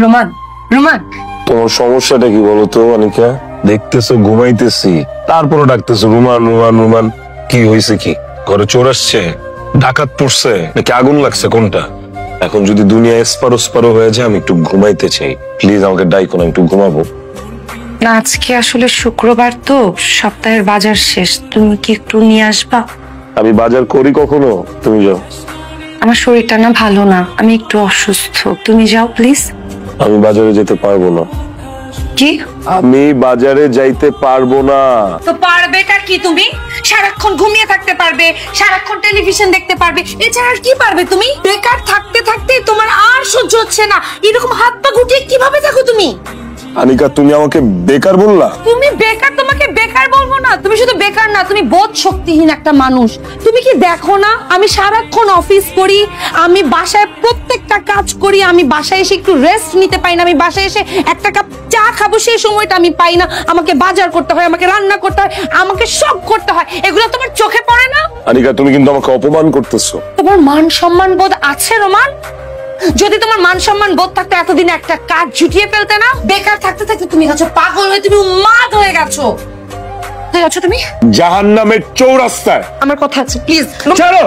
Roman, Roman, তোমার সমস্যাটা কি বলো তো অনিকা? দেখতেছো ঘুমাইতেছি, তারপরে ডাকতেছো রুমান রুমান রুমান। কি হয়েছে? কি ঘরে চোর আসছে, ডাকাত পড়ছে, নাকি আগুন লাগছে? কোনটা? এখন যদি দুনিয়া এসপারো স্পারো হয়ে যায়, আমি একটু ঘুমাইতে চাই। প্লিজ আমাকে ডাইকো না, একটু ঘুমাবো। না আজকে আসলে শুক্রবার তো, সপ্তাহের বাজার শেষ, তুমি কি একটু নিয়ে আসবা? আমি বাজার করি কখনো? তুমি যাও। আমার শরীরটা না ভালো না, আমি একটু অসুস্থ, তুমি যাও প্লিজ। আমি বাজারে যেতে পারবো না। কি? আমি বাজারে যাইতে পারবো না। তো পারবেটা কি? তুমি সারাক্ষণ ঘুমিয়ে থাকতে পারবে, সারাক্ষণ টেলিভিশন দেখতে পারবে, এছাড়া আর কি পারবে? তুমি বেকার থাকতে থাকতে তোমার আর সহ্য হচ্ছে না, এরকম হাত পা গুটিয়ে কিভাবে থাকো তুমি? আনিকা, তুমি আমাকে বেকার বললা? তুমি বেকার, তোমাকে বেকার বলবো না। তুমি শুধু বেকার না, তুমি বোধ শক্তিহীন একটা মানুষ। তুমি কি দেখো না আমি সারাক্ষণ অফিস করি, আমি বাসায় প্রত্যেকটা কাজ করি, আমি বাসায় এসে একটু রেস্ট নিতে পাই না, আমি বাসায় এসে একটা কাপ চা খাবো সেই সময়টা আমি পাই না, আমাকে বাজার করতে হয়, আমাকে রান্না করতে হয়, আমাকে সব করতে হয়। এগুলো তোমার চোখে পড়ে না? আনিকা, তুমি কিন্তু আমাকে অপমান করতেছো। তোমার মান সম্মান বোধ আছে রোমান? যদি তোমার মান সম্মান বোধ থাকতো এতদিন একটা কাজ জুটিয়ে ফেলতে না। বেকার থাকতে থাকতে তুমি গেছো পাগল হয়ে, তুমি উন্মাদ হয়ে গেছো। তুমি জাহান্নামের চৌরাস্তায়। আমার কথা আছে, প্লিজ ছাড়ো।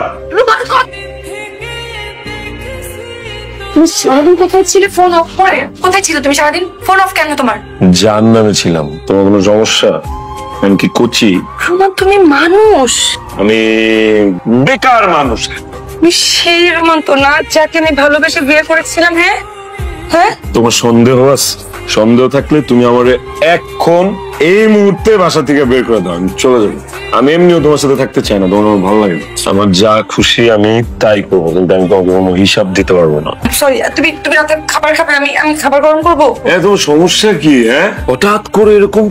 তুমি সারাদিন কোথায় ছিলে? ফোন অফ করে কোথায় ছিল তুমি সারাদিন? ফোন অফ কেন তোমার? জাহান্নামে ছিলাম। তোমার কোনো সমস্যা? আমি কি কচি? রোমান তুমি মানুষ। আমি বেকার মানুষ। তুমি সেই রোমান তো না যাকে আমি ভালোবেসে বিয়ে করেছিলাম? হ্যাঁ হ্যাঁ। তোমার সন্দেহ আছে? সন্দেহ থাকলে তুমি আমার এখন এই মুহূর্তে বাসা থেকে বের করে দাও, আমি চলে যাবো। আমি এমনিও তোমার সাথে থাকতে চাই না, তোমার আমার ভালো লাগে না। আমার যা খুশি আমি তাই করবো, কিন্তু আমি তোমাকে কোনো হিসাব দিতে পারবো না। সরি, তুমি তুমি রাতে খাবার খাবে, আমি আমি খাবার গরম করবো। তোমার সমস্যা কি? হ্যাঁ, হঠাৎ করে এরকম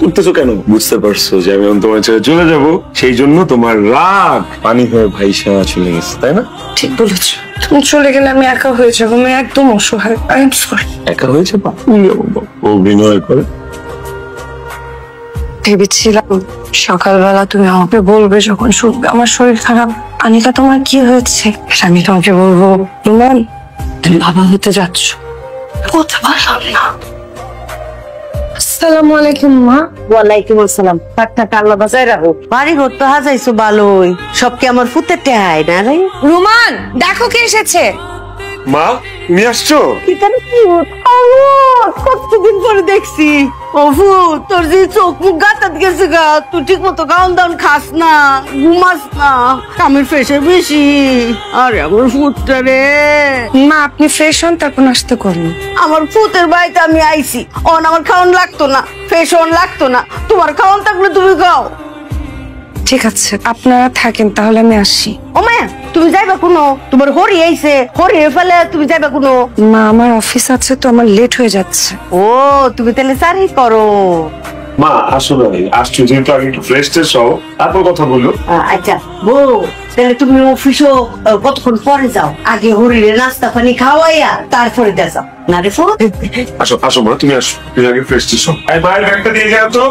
করতেছো কেন? বুঝতে পারছো যে আমি তোমার ছেড়ে চলে যাবো, সেই জন্য তোমার রাগ পানি হয়ে ভাইসা চলে গেছে, তাই না? ঠিক বলেছো, তুমি চলে গেলে আমি একা হয়ে যাবো, আমি একদম অসহায়। I am sorry. একা হয়েছে বা অভিনয় করে। ভেবেছিলাম সকালবেলা তুমি আমাকে বলবে যখন শুনবে আমার শরীর খারাপ, আনিকা তোমার কি হয়েছে, আমি তোমাকে বলবো রোমান তুমি বাবা হতে যাচ্ছ। বলতে পারলাম না। আসসালামু আলাইকুম মা। ওয়ালাইকুম আসসালাম। টাকা আল্লাহ বাঁচায় রাখো। বাড়ি ঘর তো হাজাইছো ভালোই, সব কি আমার ফুতের টেহাই না রে? রোমান দেখো কে এসেছে। মা, তুমি আসছো? কতদিন পরে দেখছি। অফু, তোর যে চোখ মুখ গাতাত গেছে গা, তুই ঠিক মতো খাওয়ান দাওয়ান খাস না, ঘুমাস না, কামের প্রেশার বেশি। আরে আমার ফুটটা রে। মা আপনি ফ্রেশ হন তারপর নাস্তা করুন। আমার ফুতের বাড়িতে আমি আইছি, আমার খাওয়ান লাগতো না, ফ্রেশ হন লাগতো না, তোমার খাওয়ান থাকলে তুমি খাও। ঠিক আছে আপনারা থাকেন তাহলে, আমি আসি। ও মায়া, তুমি যাইবা কোনো? তোমার হরি আইছে, হরিয়ে ফেলে তুমি যাইবা কোনো? মা আমার অফিস আছে তো, আমার লেট হয়ে যাচ্ছে। ও তুমি তাহলে চাকরি করো? মা আসলে আসছো যেহেতু আগে একটু ফ্রেশ ট্রেশ হও, তারপর কথা বলো। আচ্ছা বউ, তাহলে তুমি অফিসও কতক্ষণ পরে যাও, আগে হরিরে নাস্তা পানি খাওয়াইয়া তারপরে যাও না রে? আসো আসো মা, তুমি আসো, তুমি আগে ফ্রেশ ট্রেশ হও। মায়ের ব্যাগটা দিয়ে যাও তো।